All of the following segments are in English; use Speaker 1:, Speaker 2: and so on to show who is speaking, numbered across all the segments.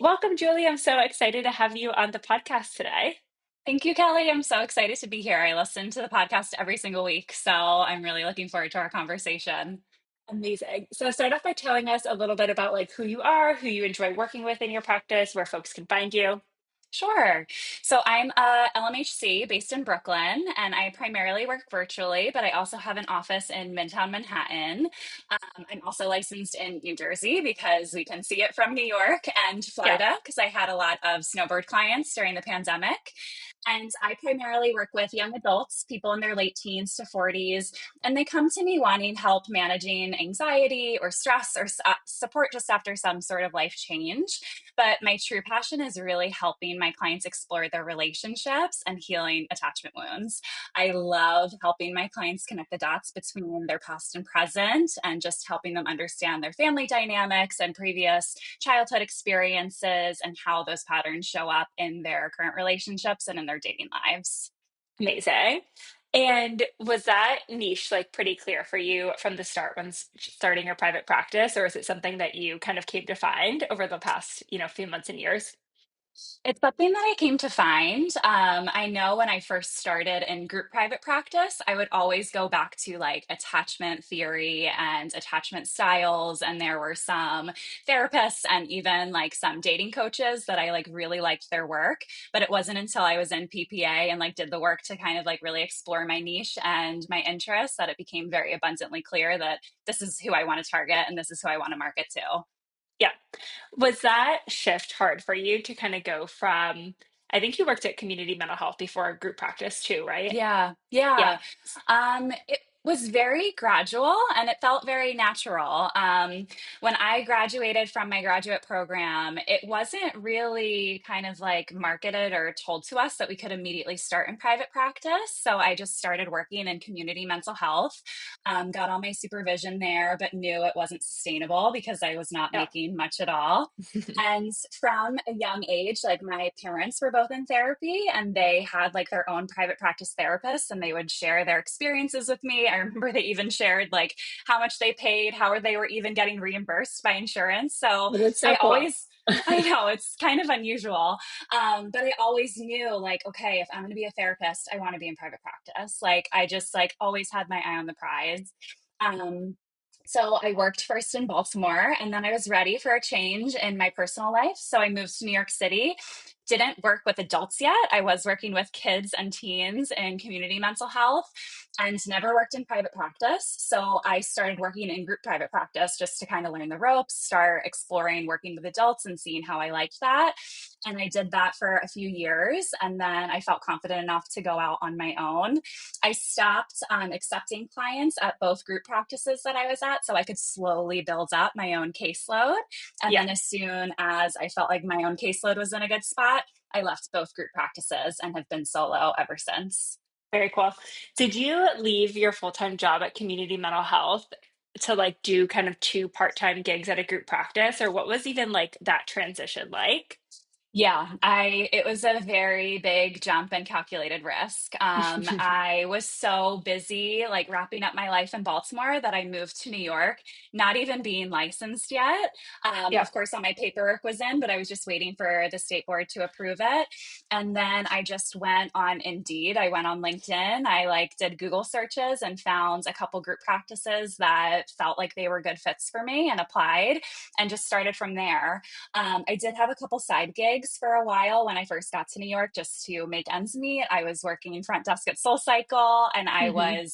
Speaker 1: Welcome, Julie. I'm so excited to have you on the podcast today.
Speaker 2: Thank you, Kelly. I'm so excited to be here. I listen to the podcast every single week, so I'm really looking forward to our conversation.
Speaker 1: Amazing. So start off by telling us a little bit about like who you are, who you enjoy working with in your practice, where folks can find you.
Speaker 2: Sure. So I'm a LMHC based in Brooklyn, and I primarily work virtually, but I also have an office in Midtown Manhattan. I'm also licensed in New Jersey because we can see it from New York and
Speaker 1: Yeah.
Speaker 2: Florida because I had a lot of snowbird clients during the pandemic. And I primarily work with young adults, people in their late teens to 40s, and they come to me wanting help managing anxiety or stress or support just after some sort of life change. But my true passion is really helping my clients explore their relationships and healing attachment wounds. I love helping my clients connect the dots between their past and present and just helping them understand their family dynamics and previous childhood experiences and how those patterns show up in their current relationships and in their dating lives.
Speaker 1: Amazing. And was that niche like pretty clear for you from the start when starting your private practice, or is it something that you kind of came to find over the past, few months and years?
Speaker 2: It's something that I came to find. I know when I first started in group private practice, I would always go back to like attachment theory and attachment styles. And there were some therapists and even like some dating coaches that I like really liked their work. But it wasn't until I was in PPA and like did the work to kind of like really explore my niche and my interests that it became very abundantly clear that this is who I want to target and this is who I want to market to.
Speaker 1: Yeah. Was that shift hard for you to kind of go from, I think you worked at community mental health before group practice too, right?
Speaker 2: Yeah,
Speaker 1: Yeah.
Speaker 2: yeah. It was very gradual and it felt very natural. When I graduated from my graduate program, it wasn't really kind of like marketed or told to us that we could immediately start in private practice. So I just started working in community mental health, got all my supervision there, but knew it wasn't sustainable because I was not
Speaker 1: Yeah.
Speaker 2: making much at all. And from a young age, like my parents were both in therapy and they had like their own private practice therapists and they would share their experiences with me. I remember they even shared like how much they paid, how they were even getting reimbursed by insurance. So
Speaker 1: Well, that's so
Speaker 2: I
Speaker 1: cool.
Speaker 2: always, I know it's kind of unusual, but I always knew like, okay, if I'm going to be a therapist, I want to be in private practice. Like I just like always had my eye on the prize. Um, so I worked first in Baltimore and then I was ready for a change in my personal life. So I moved to New York City. Didn't work with adults yet. I was working with kids and teens in community mental health and never worked in private practice. So I started working in group private practice just to kind of learn the ropes, start exploring working with adults and seeing how I liked that. And I did that for a few years. And then I felt confident enough to go out on my own. I stopped accepting clients at both group practices that I was at so I could slowly build up my own caseload. And
Speaker 1: Yeah.
Speaker 2: then as soon as I felt like my own caseload was in a good spot, I left both group practices and have been solo ever since.
Speaker 1: Very cool. Did you leave your full-time job at community mental health to like do kind of two part-time gigs at a group practice, or what was even like that transition like?
Speaker 2: Yeah, I it was a very big jump and calculated risk. I was so busy like wrapping up my life in Baltimore that I moved to New York, not even being licensed yet.
Speaker 1: Yeah.
Speaker 2: Of course, all my paperwork was in, but I was just waiting for the state board to approve it. And then I just went on Indeed. I went on LinkedIn. I like did Google searches and found a couple group practices that felt like they were good fits for me and applied and just started from there. I did have a couple side gigs for a while when I first got to New York just to make ends meet. I was working front desk at Soul Cycle and I
Speaker 1: Hmm.
Speaker 2: was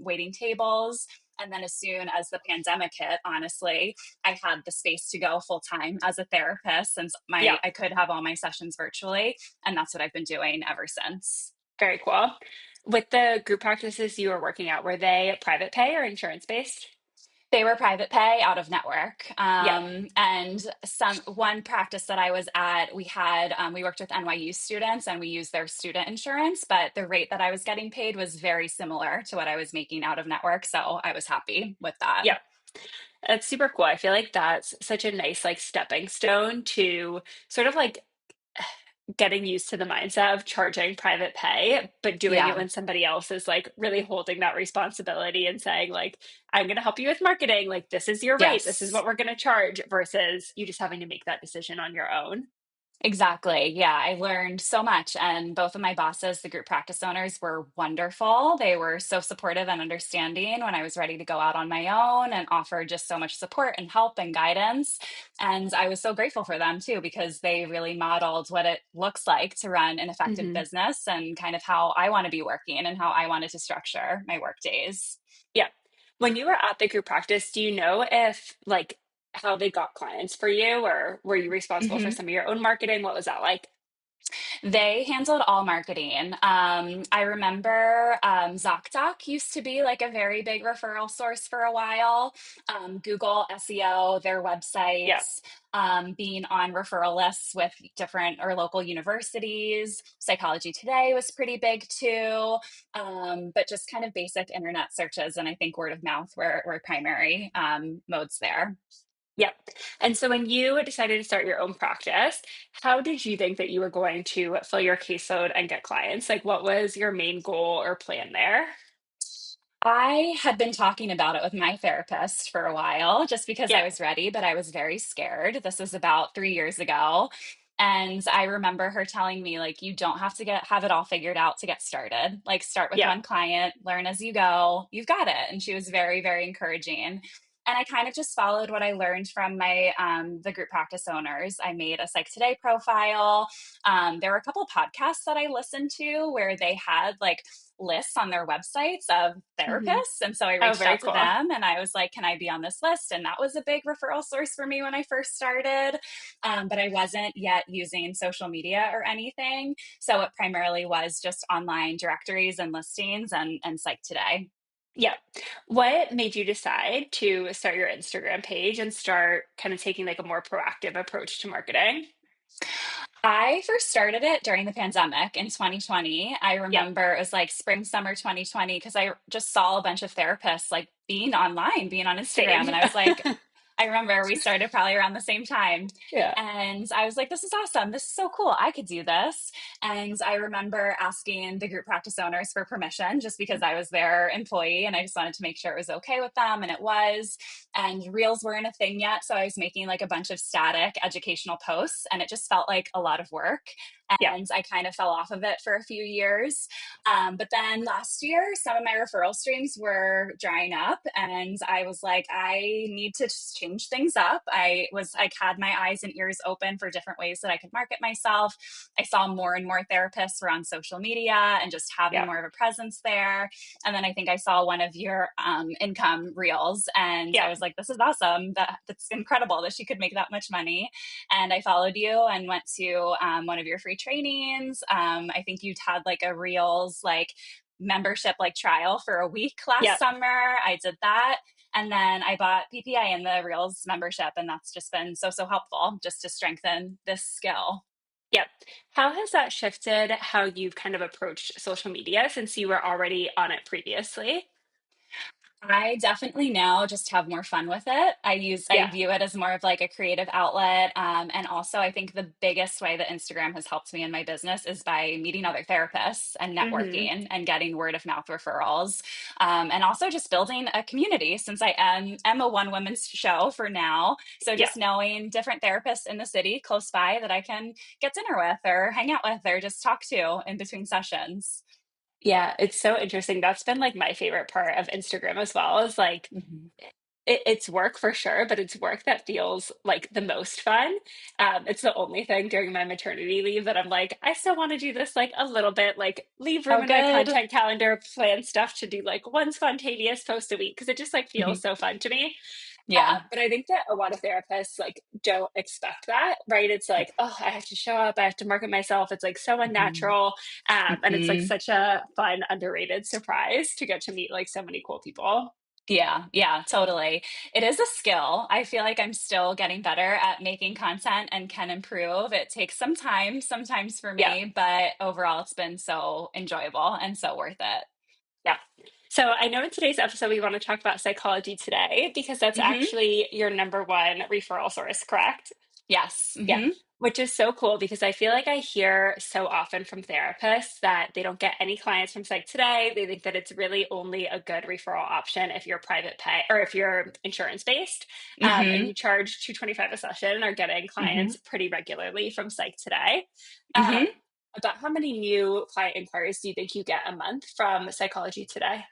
Speaker 2: waiting tables. And then as soon as the pandemic hit, honestly, I had the space to go full time as a therapist since
Speaker 1: Yeah.
Speaker 2: I could have all my sessions virtually. And that's what I've been doing ever since.
Speaker 1: Very cool. With the group practices you were working at, were they private pay or insurance based?
Speaker 2: They were private pay out of network.
Speaker 1: Yeah.
Speaker 2: And some one practice that I was at, we worked with NYU students and we used their student insurance, but the rate that I was getting paid was very similar to what I was making out of network. So I was happy with that.
Speaker 1: Yeah. That's super cool. I feel like that's such a nice like stepping stone to sort of like getting used to the mindset of charging private pay, but doing it
Speaker 2: Yeah.
Speaker 1: when somebody else is like really holding that responsibility and saying, like, I'm going to help you with marketing. Like, this is your rate. This is
Speaker 2: Yes.
Speaker 1: what we're going to charge versus you just having to make that decision on your own.
Speaker 2: Exactly. Yeah, I learned so much. And both of my bosses, the group practice owners, were wonderful. They were so supportive and understanding when I was ready to go out on my own and offered just so much support and help and guidance. And I was so grateful for them too, because they really modeled what it looks like to run an effective
Speaker 1: Hmm.
Speaker 2: business and kind of how I want to be working and how I wanted to structure my work days.
Speaker 1: Yeah. When you were at the group practice, do you know if like how they got clients for you, or were you responsible for
Speaker 2: Mhm.
Speaker 1: some of your own marketing? What was that like?
Speaker 2: They handled all marketing. I remember ZocDoc used to be like a very big referral source for a while. Google SEO, their
Speaker 1: Yeah.
Speaker 2: websites, being on referral lists with different or local universities. Psychology Today was pretty big too, but just kind of basic internet searches. And I think word of mouth were primary modes there.
Speaker 1: Yep. And so when you decided to start your own practice, how did you think that you were going to fill your caseload and get clients? Like, what was your main goal or plan there?
Speaker 2: I had been talking about it with my therapist for a while just because I
Speaker 1: Yeah.
Speaker 2: was ready, but I was very scared. This was about 3 years ago. And I remember her telling me, like, you don't have to have it all figured out to get started. Like, start with
Speaker 1: Yeah.
Speaker 2: one client, learn as you go. You've got it. And she was very, very encouraging. And I kind of just followed what I learned from my the group practice owners. I made a Psych Today profile. There were a couple podcasts that I listened to where they had like lists on their websites of
Speaker 1: Hmm.
Speaker 2: therapists. And so I
Speaker 1: Oh,
Speaker 2: reached
Speaker 1: very
Speaker 2: out to
Speaker 1: cool.
Speaker 2: them and I was like, can I be on this list? And that was a big referral source for me when I first started. But I wasn't yet using social media or anything. So it primarily was just online directories and listings and Psych Today.
Speaker 1: Yeah. What made you decide to start your Instagram page and start kind of taking like a more proactive approach to marketing?
Speaker 2: I first started it during the pandemic in 2020. I
Speaker 1: Yeah.
Speaker 2: remember it was like spring, summer 2020, because I just saw a bunch of therapists like being online, being on Instagram.
Speaker 1: Same.
Speaker 2: And I was like, I remember we started probably around the same time.
Speaker 1: Yeah.
Speaker 2: And I was like, this is awesome. This is so cool. I could do this. And I remember asking the group practice owners for permission just because I was their employee and I just wanted to make sure it was okay with them. And it was. And reels weren't a thing yet. So I was making like a bunch of static educational posts and it just felt like a lot of work.
Speaker 1: Yeah.
Speaker 2: And I kind of fell off of it for a few years. But then last year, some of my referral streams were drying up, and I was like, I need to just change things up. I had my eyes and ears open for different ways that I could market myself. I saw more and more therapists were on social media and just having
Speaker 1: Yeah.
Speaker 2: more of a presence there. And then I think I saw one of your income reels, and I
Speaker 1: Yeah.
Speaker 2: was like, this is awesome. That's incredible that she could make that much money. And I followed you and went to one of your free trainings. I think you'd had like a reels like membership like trial for a week last
Speaker 1: Yeah.
Speaker 2: summer. I did that. And then I bought PPA in the Reels membership, and that's just been so, so helpful just to strengthen this skill.
Speaker 1: Yeah. How has that shifted how you've kind of approached social media since you were already on it previously?
Speaker 2: I definitely now just have more fun with it. I
Speaker 1: Yeah.
Speaker 2: view it as more of like a creative outlet. And also I think the biggest way that Instagram has helped me in my business is by meeting other therapists and
Speaker 1: Hmm.
Speaker 2: networking and getting word of mouth referrals. And also just building a community since I am a one woman show for now. So
Speaker 1: Yeah.
Speaker 2: just knowing different therapists in the city close by that I can get dinner with or hang out with or just talk to in between sessions.
Speaker 1: Yeah. It's so interesting. That's been like my favorite part of Instagram as well, is like
Speaker 2: Mhm.
Speaker 1: it's work for sure, but it's work that feels like the most fun. It's the only thing during my maternity leave that I'm like, I still want to do this like a little bit, like leave room
Speaker 2: Oh,
Speaker 1: in my
Speaker 2: good.
Speaker 1: content calendar, plan stuff to do like one spontaneous post a week because it just like feels
Speaker 2: Mhm.
Speaker 1: so fun to me.
Speaker 2: Yeah.
Speaker 1: But I think that a lot of therapists like don't expect that, right? It's like, oh, I have to show up, I have to market myself. It's like so
Speaker 2: Mhm.
Speaker 1: unnatural, and it's like
Speaker 2: Mhm.
Speaker 1: such a fun, underrated surprise to get to meet like so many cool people.
Speaker 2: Yeah, yeah, totally. It is a skill. I feel like I'm still getting better at making content and can improve. It takes some time sometimes for
Speaker 1: Yeah.
Speaker 2: me, but overall it's been so enjoyable and so worth it.
Speaker 1: Yeah. So I know in today's episode we want to talk about psychology today because that's
Speaker 2: Mhm.
Speaker 1: actually your number one referral source, correct?
Speaker 2: Yes.
Speaker 1: Yeah,
Speaker 2: Hmm.
Speaker 1: which is so cool because I feel like I hear so often from therapists that they don't get any clients from Psych Today. They think that it's really only a good referral option if you're private pay or if you're insurance based, and
Speaker 2: Hmm.
Speaker 1: you charge 225 a session and are getting
Speaker 2: Hmm.
Speaker 1: clients pretty regularly from Psych Today.
Speaker 2: Hmm.
Speaker 1: About how many new client inquiries do you think you get a month from Psychology Today?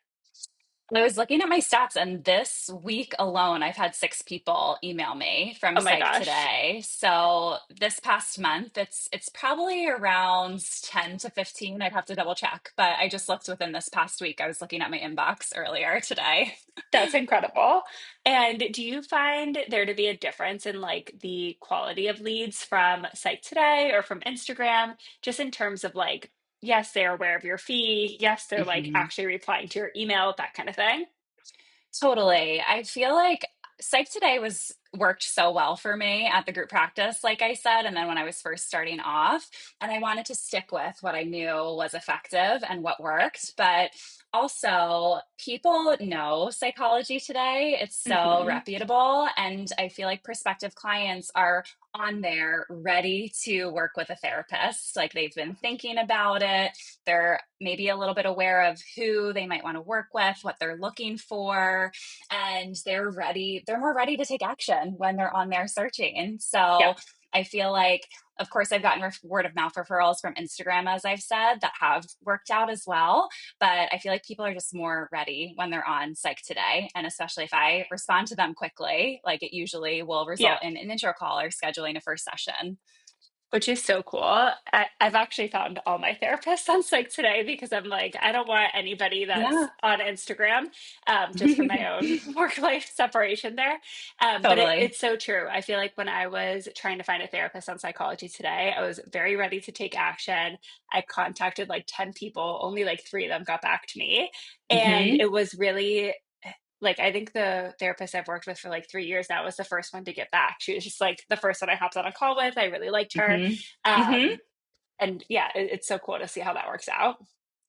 Speaker 2: I was looking at my stats, and this week alone, I've had 6 people email me from
Speaker 1: Oh my
Speaker 2: Psych
Speaker 1: gosh,
Speaker 2: Today. So this past month, it's probably around 10 to 15. I'd have to double check, but I just looked within this past week. I was looking at my inbox earlier today.
Speaker 1: that's incredible. And do you find there to be a difference in like the quality of leads from Psych Today or from Instagram, just in terms of like, yes, they're aware of your fee. Yes, they're like
Speaker 2: Mhm.
Speaker 1: actually replying to your email, that kind of thing.
Speaker 2: Totally. I feel like Psych Today was worked so well for me at the group practice, like I said, and then when I was first starting off, and I wanted to stick with what I knew was effective and what worked. But also, people know Psychology Today. It's so
Speaker 1: Hmm.
Speaker 2: reputable, and I feel like prospective clients are on there ready to work with a therapist. Like they've been thinking about it, they're maybe a little bit aware of who they might want to work with, what they're looking for, and they're more ready to take action when they're on there searching.
Speaker 1: Yeah,
Speaker 2: So I feel like, of course, I've gotten word of mouth referrals from Instagram, as I've said, that have worked out as well. But I feel like people are just more ready when they're on Psych Today. And especially if I respond to them quickly, like it usually will
Speaker 1: yeah.
Speaker 2: result in an intro call or scheduling a first session.
Speaker 1: Which is so cool. I've actually found all my therapists on Psych Today because I'm like, I don't want anybody that's
Speaker 2: Yeah.
Speaker 1: on Instagram, just for my own work life separation there. But
Speaker 2: Totally.
Speaker 1: it's so true. I feel like when I was trying to find a therapist on Psychology Today, I was very ready to take action. I contacted like 10 people, only like three of them got back to me. And
Speaker 2: Hmm.
Speaker 1: it was really like I think the therapist I've worked with for like 3 years now was the first one to get back. She was just like the first one I hopped on a call with. I really liked her.
Speaker 2: Hmm. Hmm.
Speaker 1: Um, and yeah, it's so cool to see how that works out.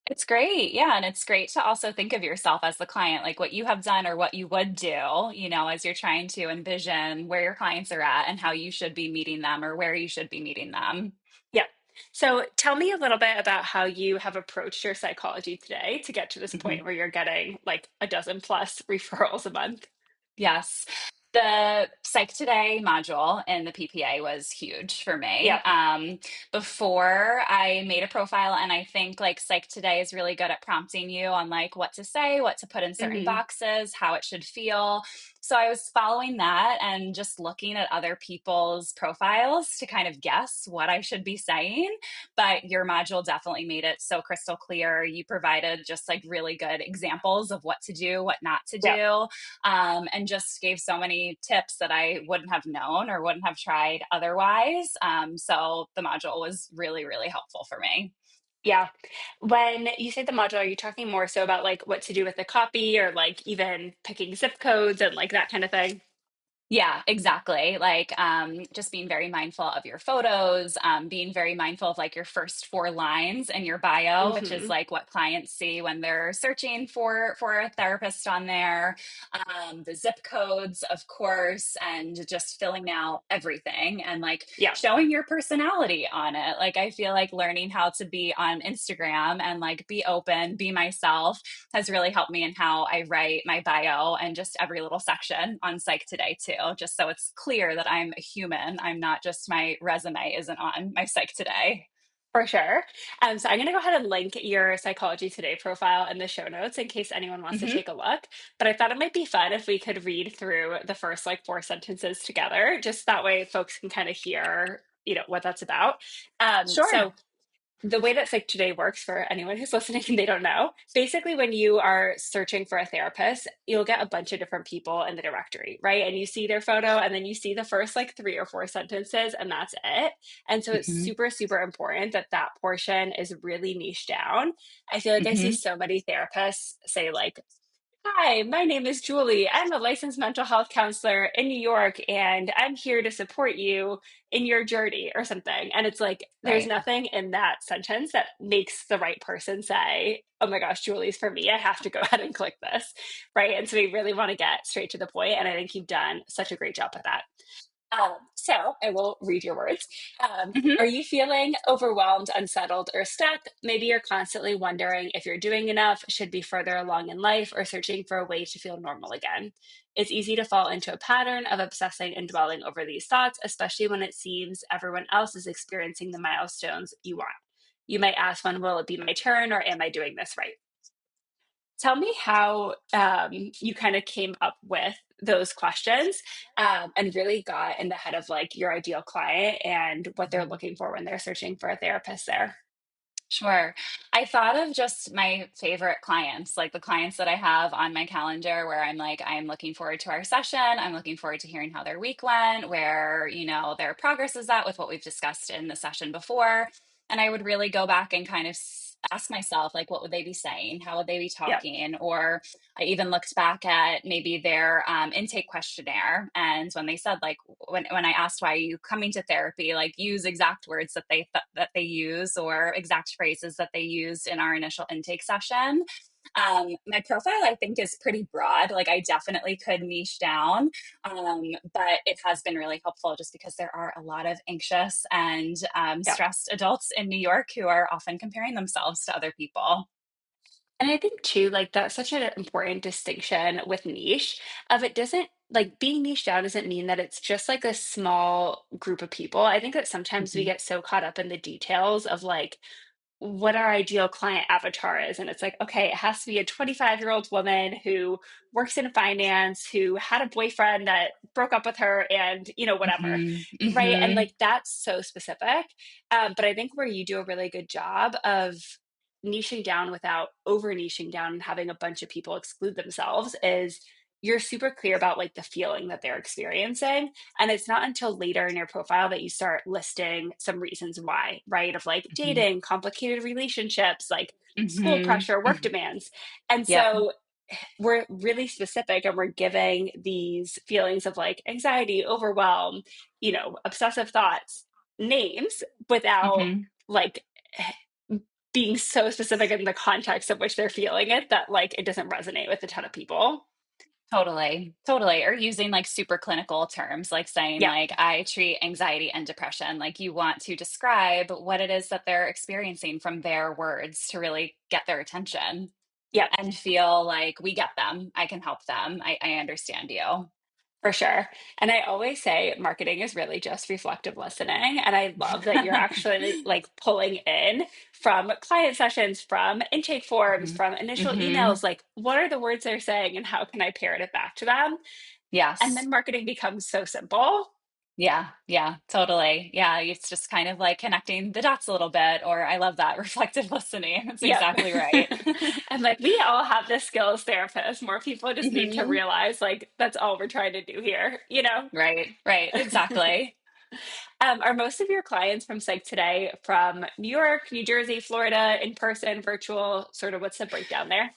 Speaker 2: It's great. Yeah. And it's great to also think of yourself as the client, like what you have done or what you would do, as you're trying to envision where your clients are at and how you should be meeting them or where you should be meeting them.
Speaker 1: Yeah. So tell me a little bit about how you have approached your psychology today to get to this
Speaker 2: Mhm.
Speaker 1: point where you're getting like a dozen plus referrals a month.
Speaker 2: Yes. The Psych Today module in the PPA was huge for
Speaker 1: Yeah.
Speaker 2: me. Before I made a profile, and I think like Psych Today is really good at prompting you on like what to say, what to put in certain
Speaker 1: Hmm.
Speaker 2: boxes, how it should feel. So I was following that and just looking at other people's profiles to kind of guess what I should be saying. But your module definitely made it so crystal clear. You provided just like really good examples of what to do, what not to
Speaker 1: Yeah.
Speaker 2: do, and just gave so many tips that I wouldn't have known or wouldn't have tried otherwise. So the module was really, really helpful for me.
Speaker 1: Yeah. When you say the module, are you talking more so about like what to do with the copy or like even picking zip codes and like that kind of thing?
Speaker 2: Yeah, exactly. Like just being very mindful of your photos, being very mindful of like your first 4 lines in your bio, which is
Speaker 1: Hmm.
Speaker 2: like what clients see when they're searching for a therapist on there. The zip codes, of course, and just filling out everything and like
Speaker 1: Yeah,
Speaker 2: showing your personality on it. Like I feel like learning how to be on Instagram and like be open, be myself has really helped me in how I write my bio and just every little section on Psych Today too, just so it's clear that I'm a human. I'm not just my resume isn't on my Psych Today.
Speaker 1: for sure. So I'm going to go ahead and link your Psychology Today profile in the show notes in case anyone wants to
Speaker 2: Hmm.
Speaker 1: take a look. But I thought it might be fun if we could read through the first like four sentences together, just that way folks can kind of hear, what that's about.
Speaker 2: Sure.
Speaker 1: So the way that Psych Today works for anyone who's listening and they don't know, basically when you are searching for a therapist, you'll get a bunch of different people in the directory, right? And you see their photo and then you see the first like three or four sentences and that's it. And so it's
Speaker 2: Hmm.
Speaker 1: super, super important that that portion is really niche down. I feel like I see
Speaker 2: Hmm.
Speaker 1: so many therapists say like, hi, my name is Julie. I'm a licensed mental health counselor in New York, and I'm here to support you in your journey or something. And it's like, there's
Speaker 2: Right.
Speaker 1: nothing in that sentence that makes the right person say, oh my gosh, Julie's for me. I have to go ahead and click this. Right. And so we really want to get straight to the point. And I think you've done such a great job with that. So I will read your words.
Speaker 2: Mhm.
Speaker 1: Are you feeling overwhelmed, unsettled, or stuck? Maybe you're constantly wondering if you're doing enough, should be further along in life, or searching for a way to feel normal again. It's easy to fall into a pattern of obsessing and dwelling over these thoughts, especially when it seems everyone else is experiencing the milestones you want. You might ask, when will it be my turn, or am I doing this right? Tell me how you kind of came up with those questions and really got in the head of like your ideal client and what they're
Speaker 2: Mhm.
Speaker 1: looking for when they're searching for a therapist there.
Speaker 2: Sure. I thought of just my favorite clients, like the clients that I have on my calendar where I'm like, I'm looking forward to our session. I'm looking forward to hearing how their week went, where, their progress is at with what we've discussed in the session before. And I would really go back and kind of ask myself, like, what would they be saying? How would they be
Speaker 1: Yeah,
Speaker 2: talking? Or I even looked back at maybe their intake questionnaire. And when they said, like, when I asked why are you coming to therapy, like use exact words that that they use or exact phrases that they used in our initial intake session. My profile, I think, is pretty broad. Like, I definitely could niche down, but it has been really helpful just because there are a lot of anxious and
Speaker 1: yeah.
Speaker 2: stressed adults in New York who are often comparing themselves to other people.
Speaker 1: And I think too, like that's such an important distinction with niche of it doesn't like being niche down doesn't mean that it's just like a small group of people. I think that sometimes we
Speaker 2: Mhm.
Speaker 1: get so caught up in the details of like what our ideal client avatar is. And it's like, okay, it has to be a 25-year-old woman who works in finance, who had a boyfriend that broke up with her and, whatever.
Speaker 2: Mhm.
Speaker 1: Right. And
Speaker 2: Mhm.
Speaker 1: like that's so specific. But I think where you do a really good job of niching down without over niching down and having a bunch of people exclude themselves is you're super clear about like the feeling that they're experiencing. And it's not until later in your profile that you start listing some reasons why, right? Of like
Speaker 2: Mhm.
Speaker 1: dating, complicated relationships, like school
Speaker 2: Mhm.
Speaker 1: pressure, work
Speaker 2: Mhm.
Speaker 1: demands. And
Speaker 2: Yep.
Speaker 1: so we're really specific and we're giving these feelings of like anxiety, overwhelm, obsessive thoughts names without
Speaker 2: Mhm.
Speaker 1: like being so specific in the context of which they're feeling it that like it doesn't resonate with a ton of people.
Speaker 2: Totally, totally. Or using like super clinical terms, like saying
Speaker 1: Yeah.
Speaker 2: like I treat anxiety and depression. Like you want to describe what it is that they're experiencing from their words to really get their attention
Speaker 1: Yeah.
Speaker 2: and feel like we get them. I can help them. I understand you.
Speaker 1: For sure. And I always say marketing is really just reflective listening. And I love that you're actually like pulling in from client sessions, from intake forms,
Speaker 2: Mhm.
Speaker 1: from initial
Speaker 2: Mhm.
Speaker 1: emails, like what are the words they're saying and how can I parrot it back to them? And
Speaker 2: Yes.
Speaker 1: then marketing becomes so simple.
Speaker 2: Yeah, yeah, totally. Yeah, it's just kind of like connecting the dots a little bit, or I love that reflective listening. That's
Speaker 1: Yep.
Speaker 2: exactly right.
Speaker 1: And like we all have this skill as therapists. More people just need to
Speaker 2: Mhm.
Speaker 1: realize like that's all we're trying to do here.
Speaker 2: Right, right, exactly.
Speaker 1: Are most of your clients from Psych Today from New York, New Jersey, Florida, in person, virtual? Sort of what's the breakdown there?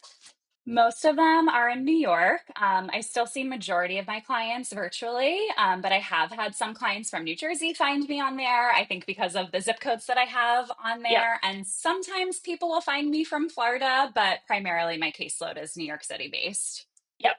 Speaker 2: Most of them are in New York. I still see majority of my clients virtually, but I have had some clients from New Jersey find me on there. I think because of the zip codes that I have on
Speaker 1: Yep.
Speaker 2: there, and sometimes people will find me from Florida, but primarily my caseload is New York City based.
Speaker 1: Yep.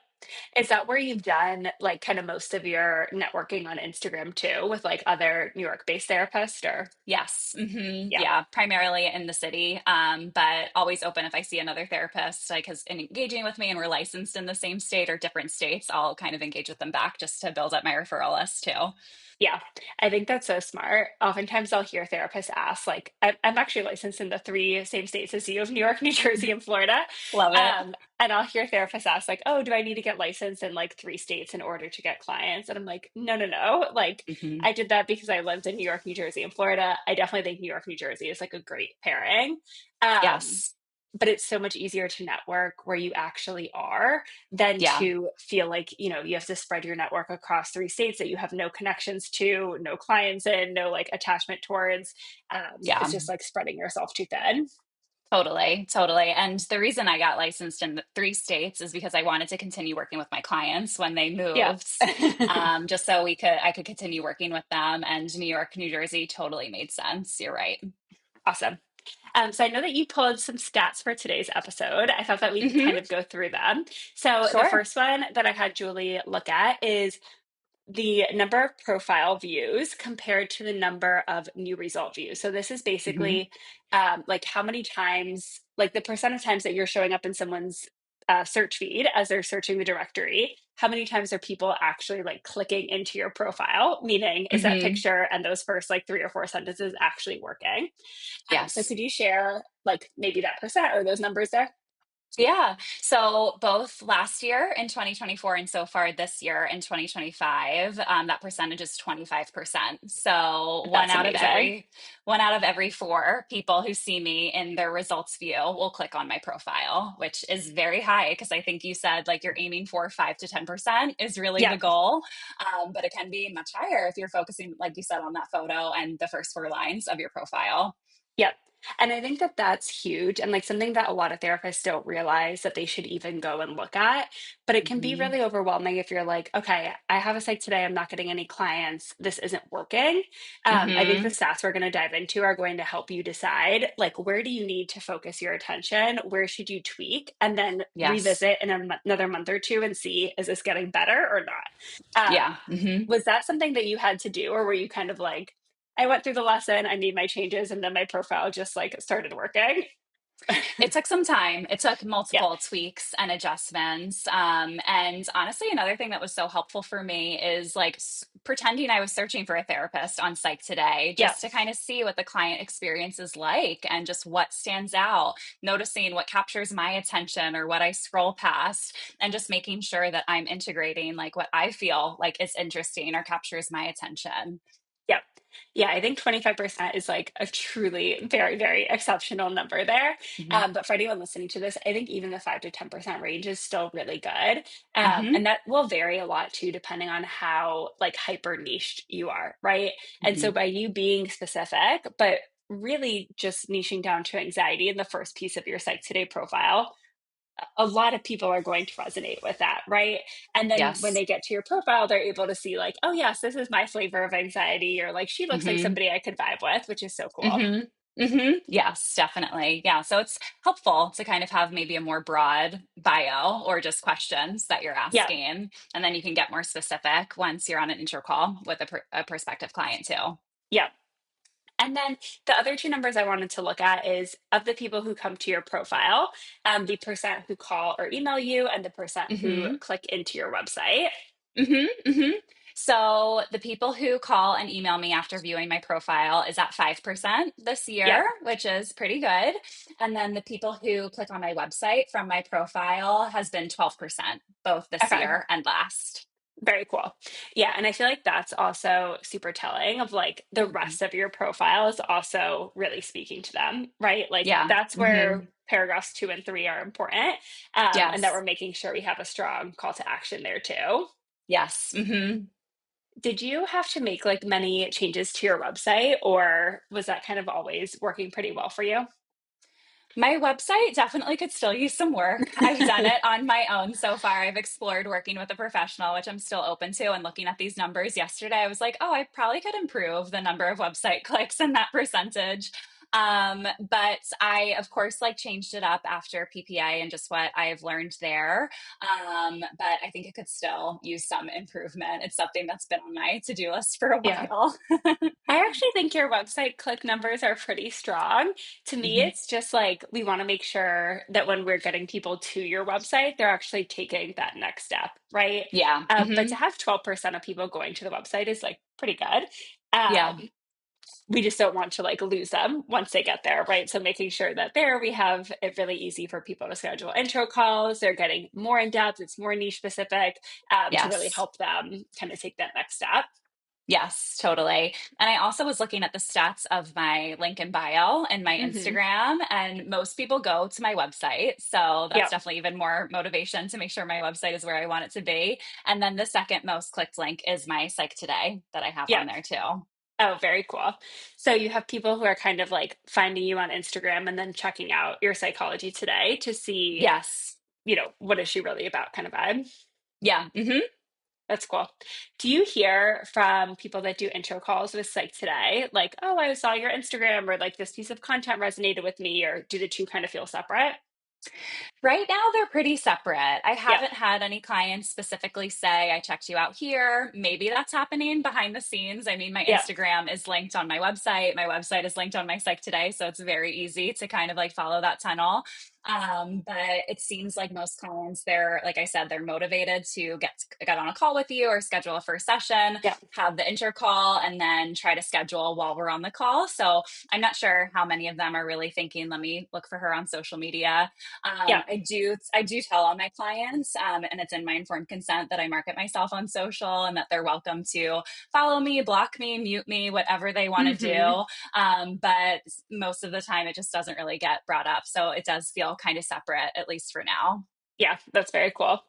Speaker 1: Is that where you've done like kind of most of your networking on Instagram too, with like other New York based therapists or?
Speaker 2: Yes,
Speaker 1: Yeah.
Speaker 2: yeah, primarily in the city, but always open if I see another therapist, like has engaging with me and we're licensed in the same state or different states. I'll kind of engage with them back just to build up my referral list too.
Speaker 1: Yeah, I think that's so smart. Oftentimes I'll hear therapists ask, like, I'm actually licensed in the three same states as you of New York, New Jersey, and Florida.
Speaker 2: Love it.
Speaker 1: And I'll hear therapists ask, like, oh, do I need to get licensed in like three states in order to get clients? And I'm like, no, no, no. Like,
Speaker 2: Hmm.
Speaker 1: I did that because I lived in New York, New Jersey, and Florida. I definitely think New York, New Jersey is like a great pairing. Um,
Speaker 2: Yes.
Speaker 1: but it's so much easier to network where you actually are than
Speaker 2: Yeah.
Speaker 1: to feel like, you have to spread your network across three states that you have no connections to, no clients in, no like attachment towards. It's
Speaker 2: Yeah.
Speaker 1: just like spreading yourself too thin.
Speaker 2: Totally. Totally. And the reason I got licensed in the three states is because I wanted to continue working with my clients when they
Speaker 1: Yeah.
Speaker 2: moved, just so I could continue working with them. And New York, New Jersey totally made sense. You're right.
Speaker 1: Awesome. So I know that you pulled some stats for today's episode. I thought that we could
Speaker 2: Hmm.
Speaker 1: kind of go through them. So the
Speaker 2: Sure.
Speaker 1: first one that I had Julie look at is the number of profile views compared to the number of new result views. So this is
Speaker 2: Hmm.
Speaker 1: basically like how many times, like the percent of times that you're showing up in someone's search feed as they're searching the directory. How many times are people actually like clicking into your profile? Meaning, is that
Speaker 2: Hmm.
Speaker 1: picture and those first like 3 or 4 sentences actually working? So
Speaker 2: Yes.
Speaker 1: could you share like maybe that percent or those numbers there?
Speaker 2: Yeah. So both last year in 2024 and so far this year in 2025, that percentage is 25%. So
Speaker 1: That's amazing.
Speaker 2: one out of every four people who see me in their results view will click on my profile, which is very high because I think you said like you're aiming for 5 to 10% is really
Speaker 1: Yeah.
Speaker 2: the goal. But it can be much higher if you're focusing, like you said, on that photo and the first 4 lines of your profile.
Speaker 1: Yep. And I think that that's huge and like something that a lot of therapists don't realize that they should even go and look at. But it can be
Speaker 2: Hmm.
Speaker 1: really overwhelming if you're like, okay, I have a site today, I'm not getting any clients, this isn't working. I think the
Speaker 2: Hmm.
Speaker 1: stats we're going to dive into are going to help you decide like where do you need to focus your attention, where should you tweak, and then
Speaker 2: Yes.
Speaker 1: revisit in another month or two and see is this getting better or not.
Speaker 2: Yeah. Hmm.
Speaker 1: Was that something that you had to do, or were you kind of like, I went through the lesson, I made my changes, and then my profile just like started working?
Speaker 2: It took some time. It took
Speaker 1: Yeah,
Speaker 2: multiple tweaks and adjustments. And honestly, another thing that was so helpful for me is like pretending I was searching for a therapist on Psych Today,
Speaker 1: yeah,
Speaker 2: just to kind of see what the client experience is like and just what stands out, noticing what captures my attention or what I scroll past, and just making sure that I'm integrating like what I feel like is interesting or captures my attention.
Speaker 1: yeah. Yeah, I think 25% is like a truly very, very exceptional number there.
Speaker 2: Hmm.
Speaker 1: But for anyone listening to this, I think even the 5 to 10% range is still really good.
Speaker 2: Hmm.
Speaker 1: And that will vary a lot too, depending on how like hyper niched you are, right? And so
Speaker 2: Hmm.
Speaker 1: by you being specific, but really just niching down to anxiety in the first piece of your Psych Today profile, a lot of people are going to resonate with that, right? And then when
Speaker 2: Yes.
Speaker 1: they get to your profile, they're able to see, like, oh, yes, this is my flavor of anxiety, or like, she looks like
Speaker 2: Hmm.
Speaker 1: somebody I could vibe with, which is so cool.
Speaker 2: Hmm. Hmm. Yes, definitely. Yeah. So it's helpful to kind of have maybe a more broad bio or just questions that you're
Speaker 1: Yeah,
Speaker 2: asking. And then you can get more specific once you're on an intro call with a prospective client too.
Speaker 1: yeah. And then the other two numbers I wanted to look at is of the people who come to your profile, the percent who call or email you, and the percent who
Speaker 2: Hmm.
Speaker 1: click into your website.
Speaker 2: Hmm. Hmm. So the people who call and email me after viewing my profile is at 5% this
Speaker 1: Yep.
Speaker 2: year, which is pretty good. And then the people who click on my website from my profile has been 12%, both this
Speaker 1: Okay.
Speaker 2: year and last.
Speaker 1: Very cool. Yeah, and I feel like that's also super telling of like the
Speaker 2: Mhm.
Speaker 1: rest of your profile is also really speaking to them, right? Like
Speaker 2: Yeah.
Speaker 1: that's
Speaker 2: Hmm.
Speaker 1: where paragraphs 2 and 3 are important, and that
Speaker 2: Yes.
Speaker 1: we're making sure we have a strong call to action there too.
Speaker 2: Yes. Hmm.
Speaker 1: Did you have to make like many changes to your website, or was that kind of always working pretty well for you?
Speaker 2: My website definitely could still use some work. I've done it on my own so far. I've explored working with a professional, which I'm still open to. And looking at these numbers yesterday, I was like, oh, I probably could improve the number of website clicks and that percentage. But I, of course, like changed it up after PPA and just what I've learned there. But I think it could still use some improvement. It's something that's been on my to do list for a
Speaker 1: Yeah.
Speaker 2: while.
Speaker 1: I actually think your website click numbers are pretty strong. To me,
Speaker 2: Hmm.
Speaker 1: it's just like we want to make sure that when we're getting people to your website, they're actually taking that next step, right?
Speaker 2: Yeah.
Speaker 1: But
Speaker 2: Hmm.
Speaker 1: to have 12% of people going to the website is like pretty good.
Speaker 2: Yeah.
Speaker 1: We just don't want to like lose them once they get there, right? So making sure that there we have it really easy for people to schedule intro calls. They're getting more in depth, it's more niche specific, to really
Speaker 2: Yes.
Speaker 1: help them kind of take that next step.
Speaker 2: Yes, totally. And I also was looking at the stats of my link in bio and my
Speaker 1: Hmm.
Speaker 2: Instagram, and most people go to my website. So that's
Speaker 1: Yep.
Speaker 2: definitely even more motivation to make sure my website is where I want it to be. And then the second most clicked link is my Psych Today that I have on
Speaker 1: Yep.
Speaker 2: there too.
Speaker 1: Oh, very cool. So you have people who are kind of like finding you on Instagram and then checking out your psychology today to see,
Speaker 2: Yes.
Speaker 1: what is she really about kind of vibe.
Speaker 2: Yeah. Hmm.
Speaker 1: That's cool. Do you hear from people that do intro calls with Psych Today, like, oh, I saw your Instagram, or like this piece of content resonated with me, or do the two kind of feel separate?
Speaker 2: Right now, they're pretty separate. I
Speaker 1: Yep.
Speaker 2: haven't had any clients specifically say, I checked you out here. Maybe that's happening behind the scenes. I mean, my
Speaker 1: Yep.
Speaker 2: Instagram is linked on my website. My website is linked on my Psych Today. So it's very easy to kind of like follow that tunnel. But it seems like most clients, they're, like I said, they're motivated to get on a call with you or schedule a first session,
Speaker 1: Yep.
Speaker 2: have the intro call, and then try to schedule while we're on the call. So I'm not sure how many of them are really thinking, let me look for her on social media.
Speaker 1: Yep.
Speaker 2: I do tell all my clients, and it's in my informed consent that I market myself on social and that they're welcome to follow me, block me, mute me, whatever they want to
Speaker 1: Hmm.
Speaker 2: do. But most of the time, it just doesn't really get brought up, so it does feel kind of separate, at least for now.
Speaker 1: Yeah, that's very cool.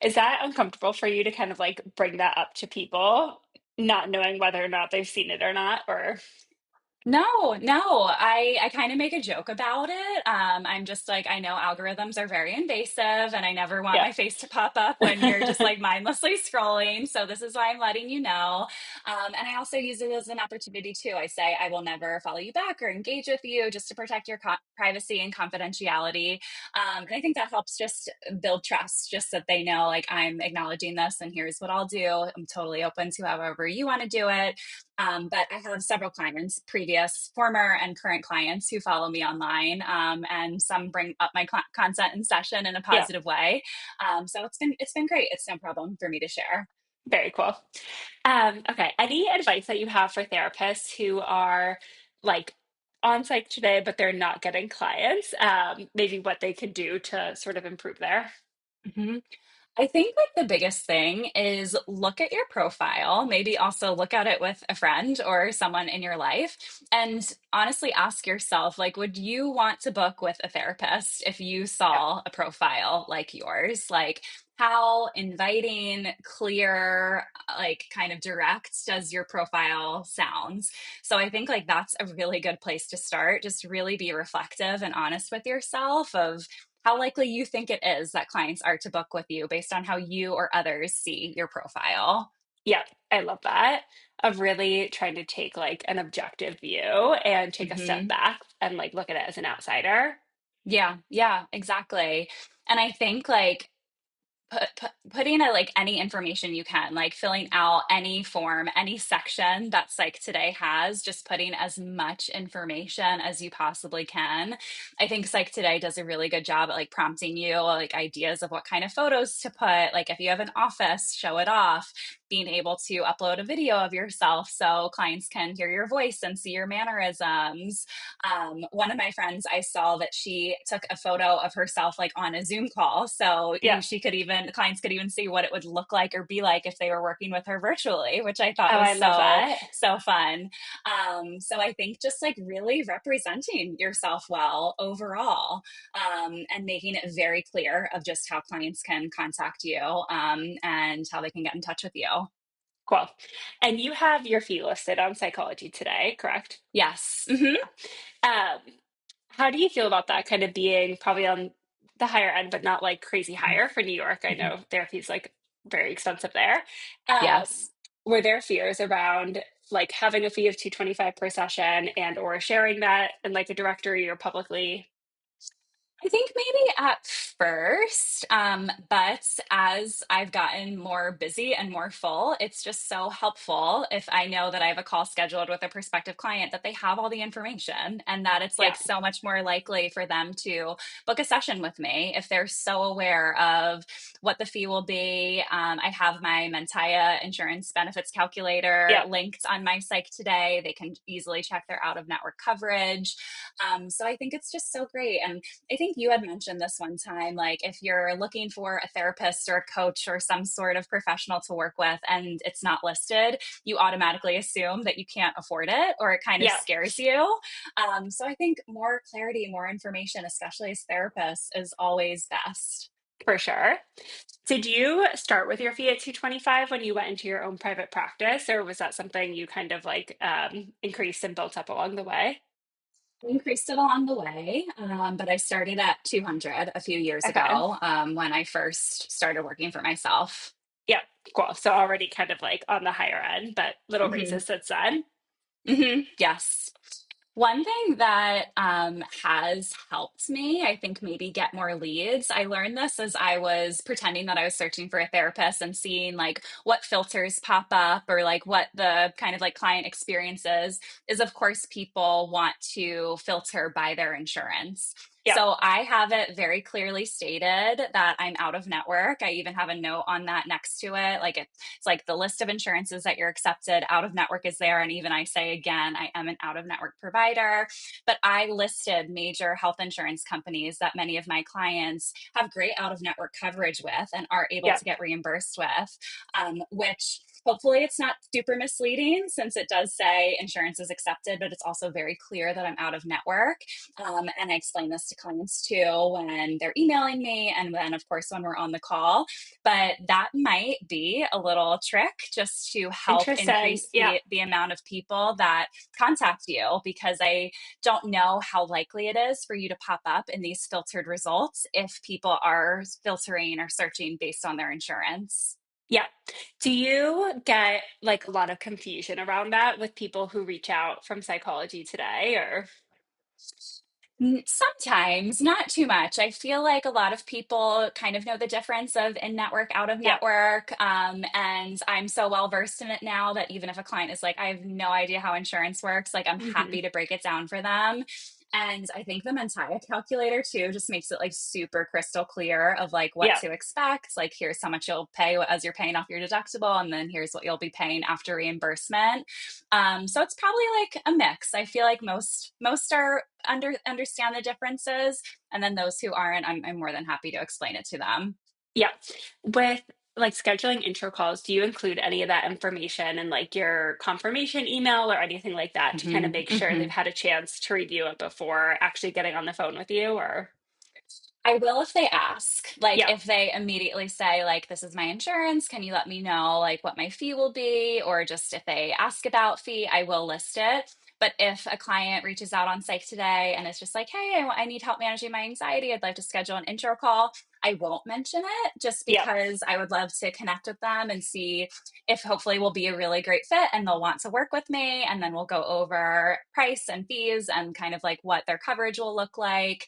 Speaker 1: Is that uncomfortable for you to kind of like bring that up to people, not knowing whether or not they've seen it or not? Or
Speaker 2: No, no. I kind of make a joke about it. I'm just like, I know algorithms are very invasive and I never want
Speaker 1: yeah.
Speaker 2: my face to pop up when you're just like mindlessly scrolling. So this is why I'm letting you know. And I also use it as an opportunity too. I say I will never follow you back or engage with you just to protect your privacy and confidentiality. And I think that helps just build trust, just that they know like I'm acknowledging this and here's what I'll do. I'm totally open to however you want to do it. But I have several clients, previous, former, and current clients who follow me online, and some bring up my content in session in a
Speaker 1: Yeah,
Speaker 2: positive way. So it's been great. It's no problem for me to share.
Speaker 1: very cool. Okay. Any advice that you have for therapists who are like on Psych today, but they're not getting clients? Maybe what they could do to sort of improve there.
Speaker 2: Mhm. I think like the biggest thing is look at your profile, maybe also look at it with a friend or someone in your life, and honestly ask yourself like, would you want to book with a therapist if you
Speaker 1: Yeah.
Speaker 2: saw a profile like yours? Like, how inviting, clear, like kind of direct does your profile sound? So I think like that's a really good place to start. Just really be reflective and honest with yourself of how likely you think it is that clients are to book with you based on how you or others see your profile.
Speaker 1: Yeah, I love that. Of really trying to take like an objective view and take a step
Speaker 2: Hmm.
Speaker 1: back and like look at it as an outsider.
Speaker 2: Yeah, yeah, exactly. And I think like putting a, like any information you can, like filling out any form, any section that Psych Today has, just putting as much information as you possibly can. I think Psych Today does a really good job at like prompting you like ideas of what kind of photos to put. Like if you have an office, show it off. Being able to upload a video of yourself so clients can hear your voice and see your mannerisms. One of my friends, I saw that she took a photo of herself like on a Zoom call. So
Speaker 1: Yeah.
Speaker 2: she could even, the clients could even see what it would look like or be like if they were working with her virtually, which I thought
Speaker 1: Oh,
Speaker 2: was
Speaker 1: I love
Speaker 2: so,
Speaker 1: that.
Speaker 2: so fun. So I think just like really representing yourself well overall, and making it very clear of just how clients can contact you, and how they can get in touch with you.
Speaker 1: Cool. And you have your fee listed on Psychology Today, correct?
Speaker 2: Yes. Hmm.
Speaker 1: Yeah. Um, how do you feel about that kind of being probably on the higher end, but not like crazy higher for New York? I know therapy's like very expensive there. Um,
Speaker 2: Yes.
Speaker 1: were there fears around like having a fee of 225 per session and or sharing that in like a directory or publicly?
Speaker 2: I think maybe at first, but as I've gotten more busy and more full, it's just so helpful if I know that I have a call scheduled with a prospective client that they have all the information and that it's
Speaker 1: Yeah.
Speaker 2: like so much more likely for them to book a session with me if they're so aware of what the fee will be. I have my Mentaya insurance benefits calculator
Speaker 1: Yeah.
Speaker 2: linked on my Psych Today. They can easily check their out of network coverage. So I think it's just so great. And I think you had mentioned this one time, like if you're looking for a therapist or a coach or some sort of professional to work with and it's not listed, you automatically assume that you can't afford it or it kind of
Speaker 1: Yeah,
Speaker 2: scares you. So I think more clarity, more information, especially as therapists, is always best.
Speaker 1: for sure. Did you start with your fee at 225 when you went into your own private practice, or was that something you kind of like increased and built up along the way?
Speaker 2: I increased it along the way, but I started at 200 a few years
Speaker 1: Okay.
Speaker 2: ago, when I first started working for myself.
Speaker 1: Yeah, cool. So already kind of like on the higher end, but little
Speaker 2: Hmm.
Speaker 1: raises since then.
Speaker 2: Hmm. Yes. One thing that has helped me, I think, maybe get more leads. I learned this as I was pretending that I was searching for a therapist and seeing like what filters pop up or like what the kind of like client experience is of course, people want to filter by their insurance.
Speaker 1: Yep.
Speaker 2: So I have it very clearly stated that I'm out of network. I even have a note on that next to it. Like it's like the list of insurances that you're accepted, out of network is there. And even I say again, I am an out of network provider. But I listed major health insurance companies that many of my clients have great out of network coverage with and are able to
Speaker 1: Yep.
Speaker 2: get reimbursed with, which hopefully it's not super misleading since it does say insurance is accepted, but it's also very clear that I'm out of network. And I explain this to clients too when they're emailing me and then, of course, when we're on the call. But that might be a little trick just to help
Speaker 1: Interesting.
Speaker 2: increase
Speaker 1: Yeah.
Speaker 2: the amount of people that contact you because I don't know how likely it is for you to pop up in these filtered results if people are filtering or searching based on their insurance.
Speaker 1: Yeah. Do you get like a lot of confusion around that with people who reach out from Psychology Today or?
Speaker 2: Sometimes, not too much. I feel like a lot of people kind of know the difference of in network, out of
Speaker 1: Yep.
Speaker 2: network. And I'm so well versed in it now that even if a client is like, I have no idea how insurance works, like I'm
Speaker 1: Hmm.
Speaker 2: happy to break it down for them. And I think the Mentaya calculator too just makes it like super crystal clear of like what
Speaker 1: Yep.
Speaker 2: to expect. Like, here's how much you'll pay as you're paying off your deductible, and then here's what you'll be paying after reimbursement. So it's probably like a mix. I feel like most are understand the differences, and then those who aren't, I'm more than happy to explain it to them.
Speaker 1: Yep. With like scheduling intro calls, do you include any of that information in like your confirmation email or anything like that to kind of
Speaker 2: Hmm.
Speaker 1: make sure they've
Speaker 2: Hmm.
Speaker 1: had a chance to review it before actually getting on the phone with you or?
Speaker 2: I will if they ask. Like
Speaker 1: Yep.
Speaker 2: if they immediately say like this is my insurance, can you let me know like what my fee will be or just if they ask about fee, I will list it. But if a client reaches out on Psych Today and it's just like, hey, I need help managing my anxiety, I'd like to schedule an intro call, I won't mention it just
Speaker 1: Yep.
Speaker 2: because I would love to connect with them and see if hopefully we'll be a really great fit and they'll want to work with me. And then we'll go over price and fees and kind of like what their coverage will look like.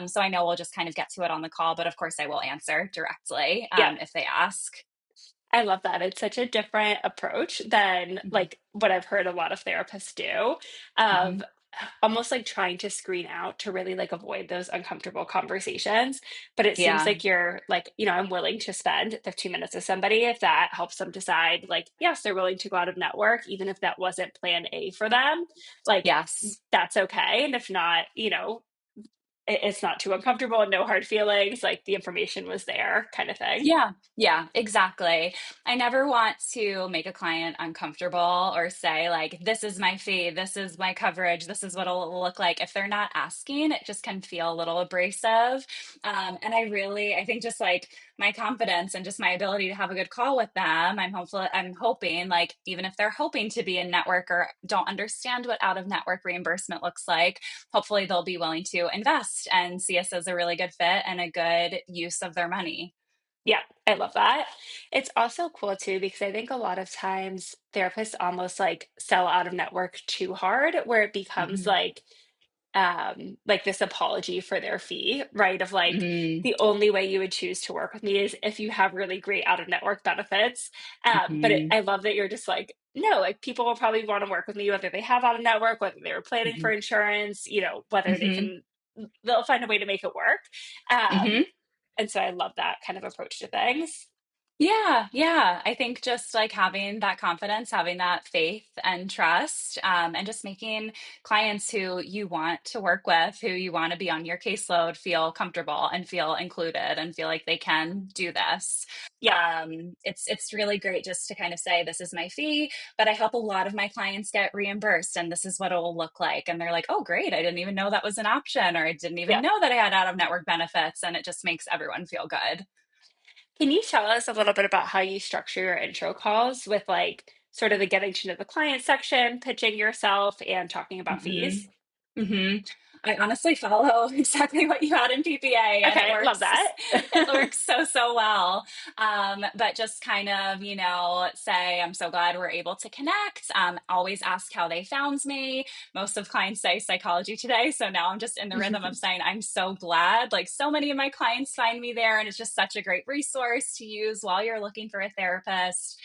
Speaker 2: So I know we'll just kind of get to it on the call, but of course I will answer directly
Speaker 1: Yep.
Speaker 2: if they ask.
Speaker 1: I love that. It's such a different approach than
Speaker 2: Hmm.
Speaker 1: like what I've heard a lot of therapists do
Speaker 2: Hmm.
Speaker 1: of almost like trying to screen out to really like avoid those uncomfortable conversations. But it seems
Speaker 2: Yeah.
Speaker 1: like you're like, I'm willing to spend 15 minutes with somebody if that helps them decide, like, yes, they're willing to go out of network, even if that wasn't plan A for them. Like,
Speaker 2: Yes.
Speaker 1: that's okay. And if not, it's not too uncomfortable and no hard feelings. Like the information was there, kind of thing.
Speaker 2: Yeah, yeah, exactly. I never want to make a client uncomfortable or say, like, this is my fee, this is my coverage, this is what it'll look like. If they're not asking, it just can feel a little abrasive. And I think just like my confidence and just my ability to have a good call with them, I'm hoping, like, even if they're hoping to be in network or don't understand what out of network reimbursement looks like, hopefully they'll be willing to invest and see us as a really good fit and a good use of their money.
Speaker 1: Yeah, I love that. It's also cool too because I think a lot of times therapists almost like sell out of network too hard, where it becomes
Speaker 2: Mhm.
Speaker 1: like this apology for their fee, right? Of like
Speaker 2: Mhm.
Speaker 1: the only way you would choose to work with me is if you have really great out of network benefits.
Speaker 2: Mhm.
Speaker 1: I love that you're just like, no, like people will probably want to work with me whether they have out of network, whether they were planning for
Speaker 2: Mhm.
Speaker 1: insurance, whether they
Speaker 2: Mhm.
Speaker 1: can, they'll find a way to make it work. Um,
Speaker 2: Mhm.
Speaker 1: and so I love that kind of approach to things.
Speaker 2: Yeah, yeah. I think just like having that confidence, having that faith and trust, and just making clients who you want to work with, who you want to be on your caseload, feel comfortable and feel included and feel like they can do this.
Speaker 1: Yeah,
Speaker 2: It's really great just to kind of say, this is my fee, but I help a lot of my clients get reimbursed, and this is what it will look like. And they're like, oh, great! I didn't even know that was an option, or I didn't even
Speaker 1: yeah.
Speaker 2: know that I had out of network benefits, and it just makes everyone feel good.
Speaker 1: Can you tell us a little bit about how you structure your intro calls with like sort of the getting to know the client section, pitching yourself, and talking about
Speaker 2: Hmm.
Speaker 1: fees?
Speaker 2: Hmm. I honestly follow exactly what you had in PPA, and
Speaker 1: Okay, love that.
Speaker 2: it works so, so well. But just kind of, say, I'm so glad we're able to connect. Always ask how they found me. Most of clients say Psychology Today. So now I'm just in the rhythm of saying, I'm so glad. Like, so many of my clients find me there, and it's just such a great resource to use while you're looking for a therapist.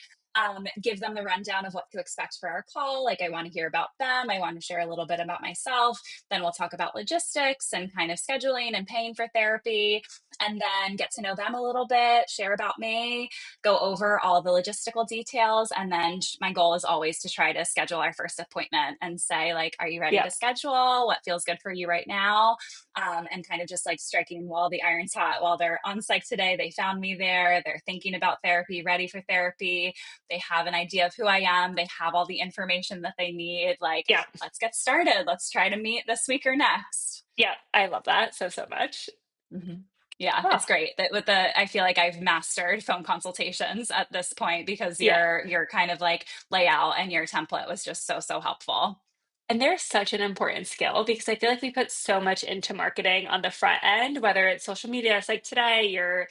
Speaker 2: Give them the rundown of what to expect for our call. Like, I want to hear about them. I want to share a little bit about myself. Then we'll talk about logistics and kind of scheduling and paying for therapy, and then get to know them a little bit, share about me, go over all the logistical details. And then my goal is always to try to schedule our first appointment and say, like, are you ready
Speaker 1: Yeah,
Speaker 2: to schedule? What feels good for you right now? And kind of just like striking while the iron's hot. While they're on Psych Today, they found me there. They're thinking about therapy, ready for therapy. They have an idea of who I am. They have all the information that they need. Like,
Speaker 1: yeah,
Speaker 2: let's get started. Let's try to meet this week or next.
Speaker 1: yeah. I love that so, so much.
Speaker 2: Mm-hmm. Yeah,
Speaker 1: Oh,
Speaker 2: it's great that I feel like I've mastered phone consultations at this point because
Speaker 1: yeah.
Speaker 2: your kind of like layout and your template was just so, so helpful.
Speaker 1: And they're such an important skill because I feel like we put so much into marketing on the front end, whether it's social media, it's like today, your,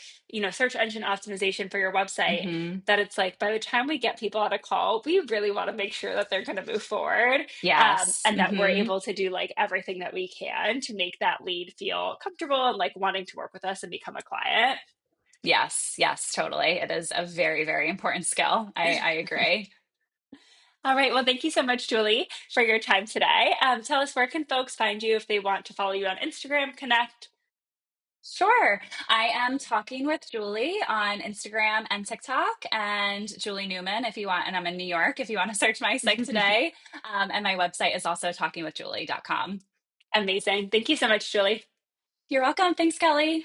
Speaker 1: search engine optimization for your website,
Speaker 2: Hmm.
Speaker 1: that it's like by the time we get people on a call, we really want to make sure that they're going to move forward,
Speaker 2: Yes.
Speaker 1: and that we're
Speaker 2: Hmm.
Speaker 1: able to do like everything that we can to make that lead feel comfortable and like wanting to work with us and become a client.
Speaker 2: Yes. Yes. Totally. It is a very, very important skill. I agree.
Speaker 1: All right. Well, thank you so much, Julie, for your time today. Tell us, where can folks find you if they want to follow you on Instagram, connect?
Speaker 2: Sure. I am talking with Julie on Instagram and TikTok, and Julie Newman, if you want, and I'm in New York, if you want to search my psych today. And my website is also talkingwithjulie.com.
Speaker 1: Amazing. Thank you so much, Julie.
Speaker 2: You're welcome. Thanks, Kelly.